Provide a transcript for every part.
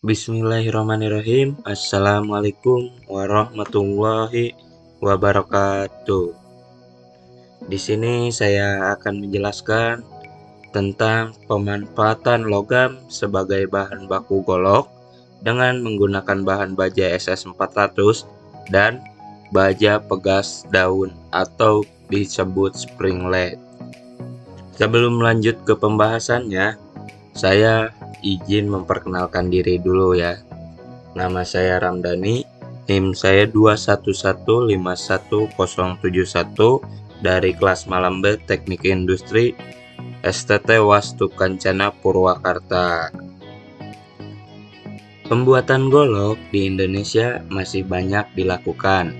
Bismillahirrahmanirrahim. Assalamualaikum warahmatullahi wabarakatuh. Di sini saya akan menjelaskan tentang pemanfaatan logam sebagai bahan baku golok dengan menggunakan bahan baja SS400 dan baja pegas daun atau disebut spring lead. Sebelum lanjut ke pembahasannya, saya izin memperkenalkan diri dulu ya. Nama saya Ramdhani, NIM saya 211510171 dari kelas Malambe Teknik Industri STT Wastu Kencana Purwakarta. Pembuatan golok di Indonesia masih banyak dilakukan.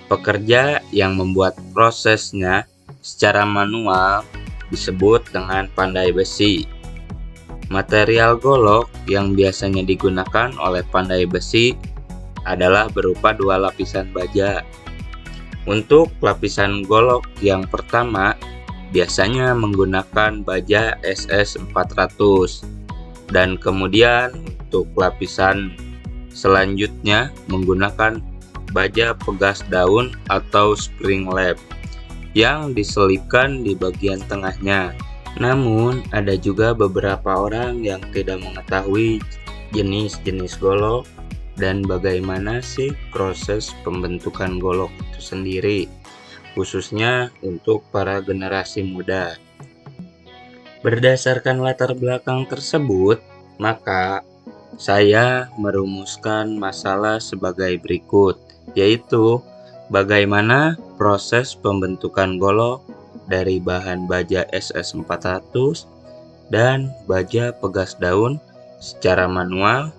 Pekerja yang membuat prosesnya secara manual disebut dengan pandai besi. Material golok yang biasanya digunakan oleh pandai besi adalah berupa dua lapisan baja. Untuk lapisan golok yang pertama biasanya menggunakan baja SS400 dan kemudian untuk lapisan selanjutnya menggunakan baja pegas daun atau spring lead yang diselipkan di bagian tengahnya. Namun, ada juga beberapa orang yang tidak mengetahui jenis-jenis golok dan bagaimana sih proses pembentukan golok itu sendiri, khususnya untuk para generasi muda. Berdasarkan latar belakang tersebut, maka saya merumuskan masalah sebagai berikut, yaitu bagaimana proses pembentukan golok dari bahan baja SS400 dan baja pegas daun secara manual,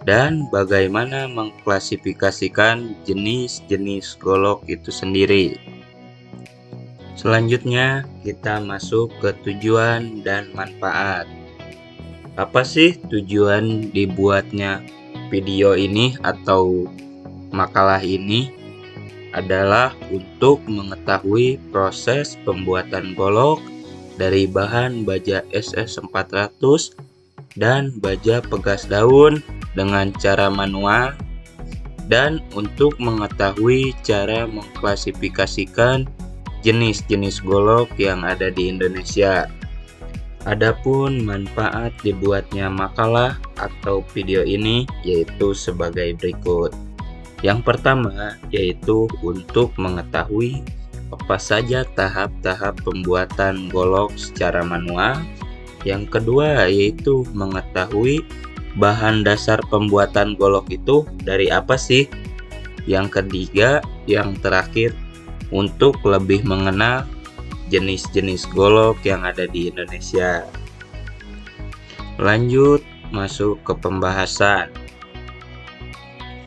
dan bagaimana mengklasifikasikan jenis-jenis golok itu sendiri. Selanjutnya kita masuk ke tujuan dan manfaat. Apa sih tujuan dibuatnya video ini atau makalah ini? Adalah untuk mengetahui proses pembuatan golok dari bahan baja SS400 dan baja pegas daun dengan cara manual, dan untuk mengetahui cara mengklasifikasikan jenis-jenis golok yang ada di Indonesia. Adapun manfaat dibuatnya makalah atau video ini yaitu sebagai berikut. Yang pertama yaitu untuk mengetahui apa saja tahap-tahap pembuatan golok secara manual. Yang kedua yaitu mengetahui bahan dasar pembuatan golok itu dari apa sih. Yang ketiga, yang terakhir, untuk lebih mengenal jenis-jenis golok yang ada di Indonesia. Lanjut masuk ke pembahasan.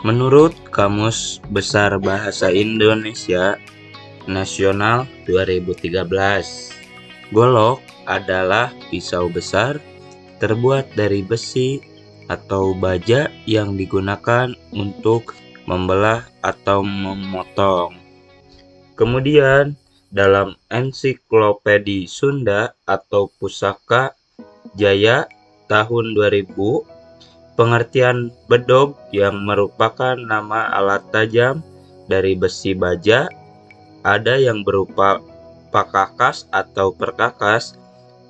Menurut Kamus Besar Bahasa Indonesia Nasional 2013, golok adalah pisau besar terbuat dari besi atau baja yang digunakan untuk membelah atau memotong. Kemudian dalam Ensiklopedia Sunda atau Pusaka Jaya tahun 2000, pengertian bedog yang merupakan nama alat tajam dari besi baja, ada yang berupa pakakas atau perkakas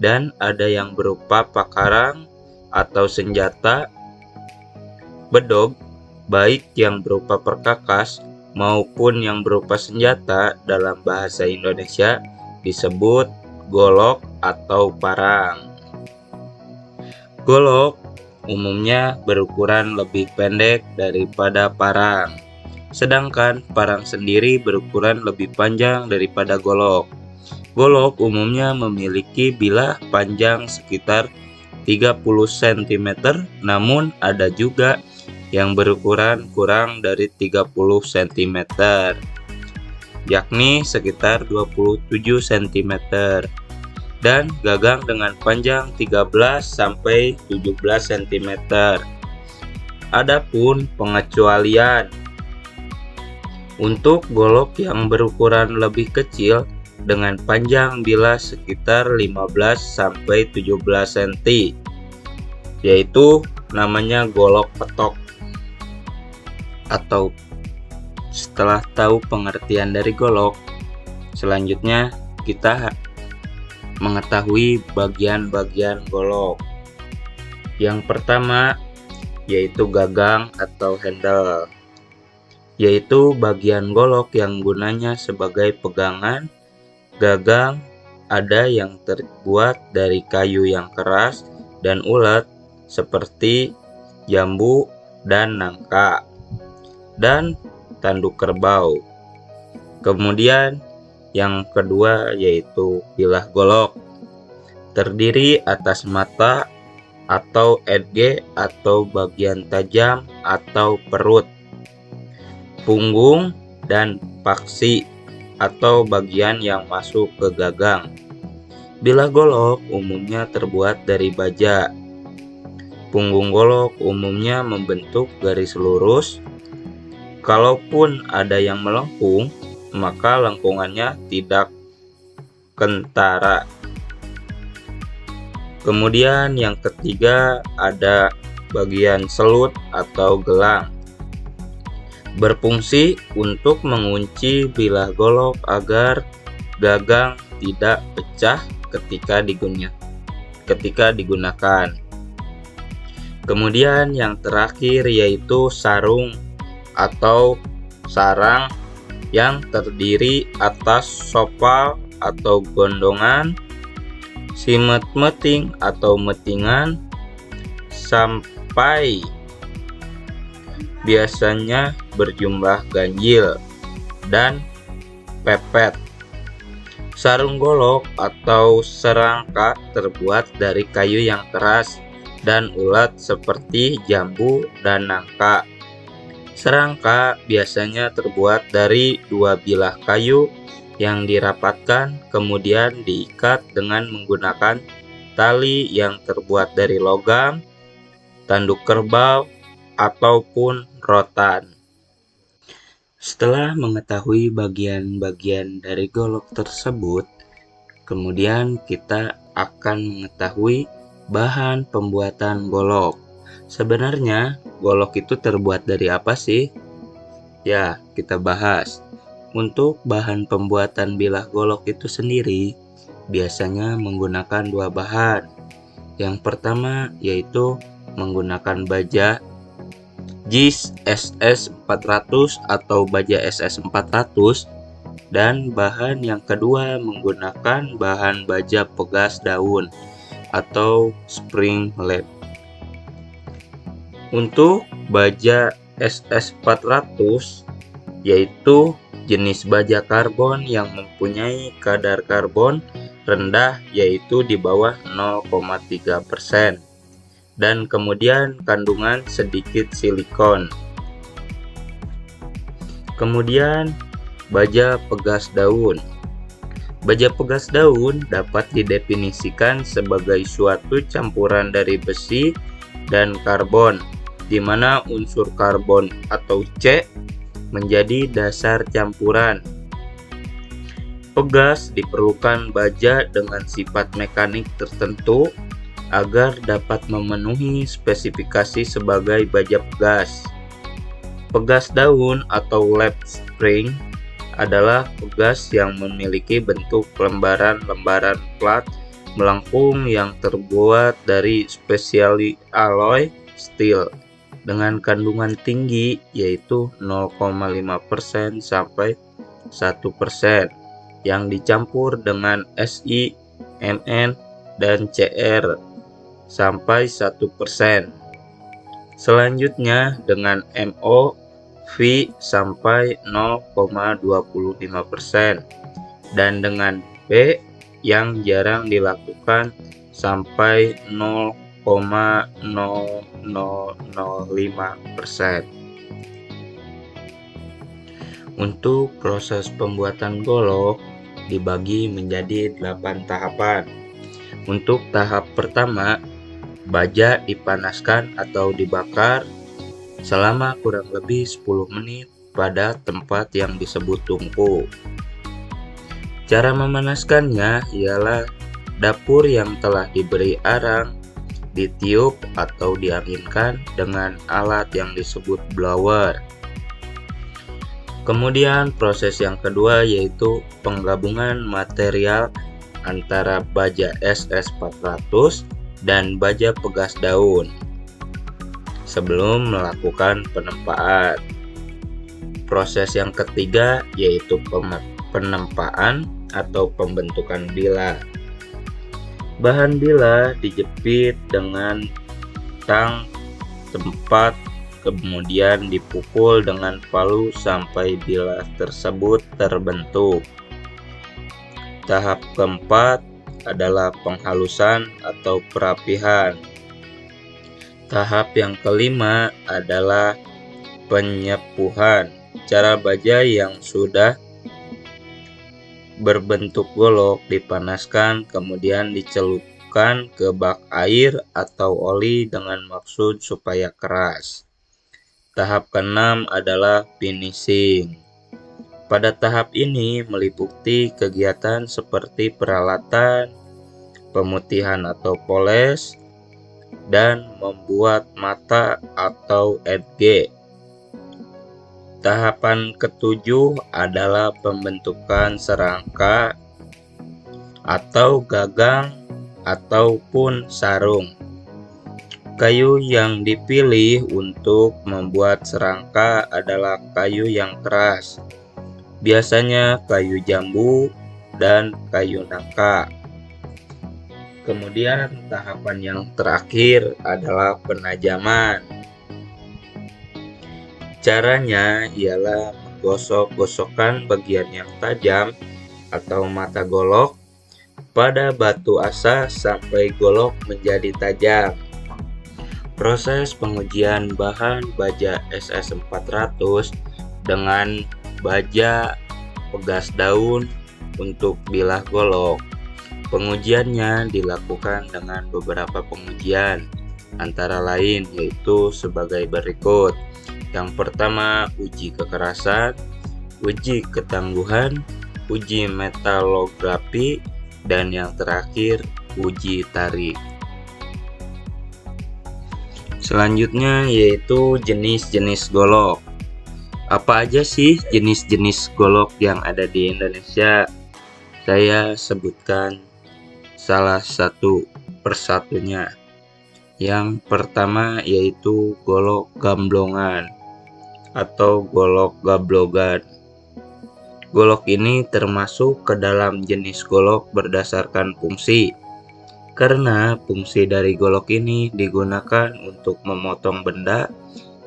dan ada yang berupa pakarang atau senjata. Bedog, baik yang berupa perkakas maupun yang berupa senjata, dalam bahasa Indonesia disebut golok atau parang. Golok umumnya berukuran lebih pendek daripada parang, sedangkan parang sendiri berukuran lebih panjang daripada golok. Golok umumnya memiliki bilah panjang sekitar 30 cm, namun ada juga yang berukuran kurang dari 30 cm, yakni sekitar 27 cm. Dan gagang dengan panjang 13 sampai 17 cm. Adapun pengecualian untuk golok yang berukuran lebih kecil dengan panjang bilah sekitar 15 sampai 17 cm, yaitu namanya golok petok. Atau setelah tahu pengertian dari golok, selanjutnya kita mengetahui bagian-bagian golok. Yang pertama yaitu gagang atau handle, yaitu bagian golok yang gunanya sebagai pegangan. Gagang ada yang terbuat dari kayu yang keras dan ulet seperti jambu dan nangka, dan tanduk kerbau. Kemudian yang kedua yaitu bilah golok, terdiri atas mata atau edge atau bagian tajam atau perut, punggung, dan paksi atau bagian yang masuk ke gagang. Bilah golok umumnya terbuat dari baja. Punggung golok umumnya membentuk garis lurus. Kalaupun ada yang melengkung, maka lengkungannya tidak kentara. Kemudian yang ketiga ada bagian selut atau gelang, berfungsi untuk mengunci bilah golok agar gagang tidak pecah ketika digunakan. Kemudian yang terakhir yaitu sarung atau sarang yang terdiri atas sopal atau gondongan, simet-meting atau metingan, sampai biasanya berjumlah ganjil, dan pepet. Sarung golok atau serangka terbuat dari kayu yang keras dan ulet seperti jambu dan nangka. Serangka biasanya terbuat dari dua bilah kayu yang dirapatkan kemudian diikat dengan menggunakan tali yang terbuat dari logam, tanduk kerbau, ataupun rotan. Setelah mengetahui bagian-bagian dari golok tersebut, kemudian kita akan mengetahui bahan pembuatan golok. Sebenarnya golok itu terbuat dari apa sih? Ya, kita bahas. Untuk bahan pembuatan bilah golok itu sendiri biasanya menggunakan dua bahan. Yang pertama yaitu menggunakan baja JIS SS400 atau baja SS400, dan bahan yang kedua menggunakan bahan baja pegas daun atau spring led. Untuk baja SS400 yaitu jenis baja karbon yang mempunyai kadar karbon rendah yaitu di bawah 0,3%. Dan kemudian kandungan sedikit silikon. Kemudian baja pegas daun. Baja pegas daun dapat didefinisikan sebagai suatu campuran dari besi dan karbon, di mana unsur karbon atau C menjadi dasar campuran. Pegas diperlukan baja dengan sifat mekanik tertentu agar dapat memenuhi spesifikasi sebagai baja pegas. Pegas daun atau lap spring adalah pegas yang memiliki bentuk lembaran-lembaran plat melengkung yang terbuat dari spesiali alloy steel dengan kandungan tinggi yaitu 0,5% sampai 1% yang dicampur dengan Si, Mn, dan Cr sampai 1%. Selanjutnya dengan Mo, V sampai 0,25% dan dengan B yang jarang dilakukan sampai 0,0005%. Untuk proses pembuatan golok dibagi menjadi 8 tahapan. Untuk tahap pertama, baja dipanaskan atau dibakar selama kurang lebih 10 menit pada tempat yang disebut tungku. Cara memanaskannya ialah dapur yang telah diberi arang ditiup atau dianginkan dengan alat yang disebut blower. Kemudian proses yang kedua yaitu penggabungan material antara baja SS400 dan baja pegas daun sebelum melakukan penempaan. Proses yang ketiga yaitu penempaan atau pembentukan bila. Bahan bila dijepit dengan tang tempat, kemudian dipukul dengan palu sampai bila tersebut terbentuk. Tahap keempat adalah penghalusan atau perapihan. Tahap yang kelima adalah penyepuhan. Cara baja yang sudah berbentuk golok dipanaskan, kemudian dicelupkan ke bak air atau oli dengan maksud supaya keras. Tahap keenam adalah finishing. Pada tahap ini meliputi kegiatan seperti peralatan, pemutihan atau poles, dan membuat mata atau edge. Tahapan ketujuh adalah pembentukan serangka atau gagang ataupun sarung. Kayu yang dipilih untuk membuat serangka adalah kayu yang keras, biasanya kayu jambu dan kayu nangka. Kemudian tahapan yang terakhir adalah penajaman. Caranya ialah menggosok-gosokkan bagian yang tajam atau mata golok pada batu asa sampai golok menjadi tajam. Proses pengujian bahan baja SS400 dengan baja pegas daun untuk bilah golok. Pengujiannya dilakukan dengan beberapa pengujian, antara lain yaitu sebagai berikut. Yang pertama, uji kekerasan, uji ketangguhan, uji metalografi, dan yang terakhir, uji tarik. Selanjutnya yaitu jenis-jenis golok. Apa aja sih jenis-jenis golok yang ada di Indonesia? Saya sebutkan salah satu persatunya. Yang pertama yaitu golok gamblongan atau golok gablogan. Golok ini termasuk ke dalam jenis golok berdasarkan fungsi, karena fungsi dari golok ini digunakan untuk memotong benda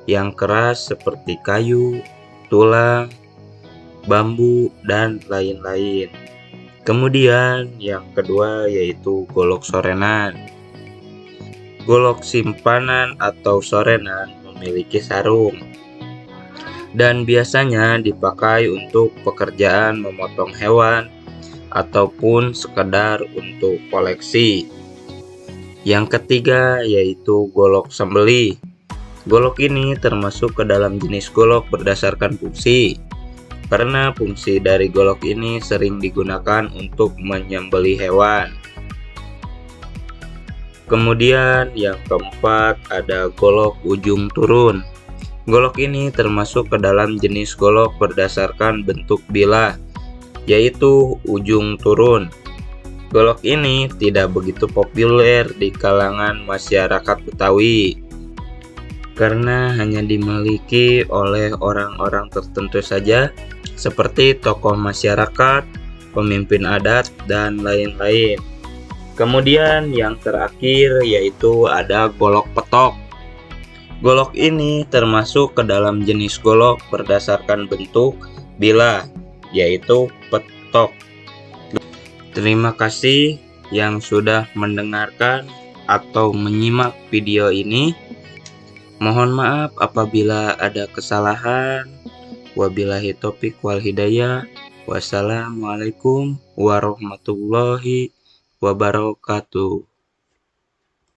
yang keras seperti kayu, tulang, bambu, dan lain-lain. Kemudian yang kedua yaitu golok sorenan. Golok simpanan atau sorenan memiliki sarung dan biasanya dipakai untuk pekerjaan memotong hewan ataupun sekedar untuk koleksi. Yang ketiga yaitu golok sembelih. Golok ini termasuk ke dalam jenis golok berdasarkan fungsi, karena fungsi dari golok ini sering digunakan untuk menyembelih hewan. Kemudian yang keempat ada golok ujung turun. Golok ini termasuk ke dalam jenis golok berdasarkan bentuk bilah, yaitu ujung turun. Golok ini tidak begitu populer di kalangan masyarakat Betawi, karena hanya dimiliki oleh orang-orang tertentu saja, seperti tokoh masyarakat, pemimpin adat, dan lain-lain. Kemudian yang terakhir yaitu ada golok petok. Golok ini termasuk ke dalam jenis golok berdasarkan bentuk bilah, yaitu petok. Terima kasih yang sudah mendengarkan atau menyimak video ini. Mohon maaf apabila ada kesalahan. Wabillahi taufiq wal hidayah. Wassalamualaikum warahmatullahi wabarakatuh.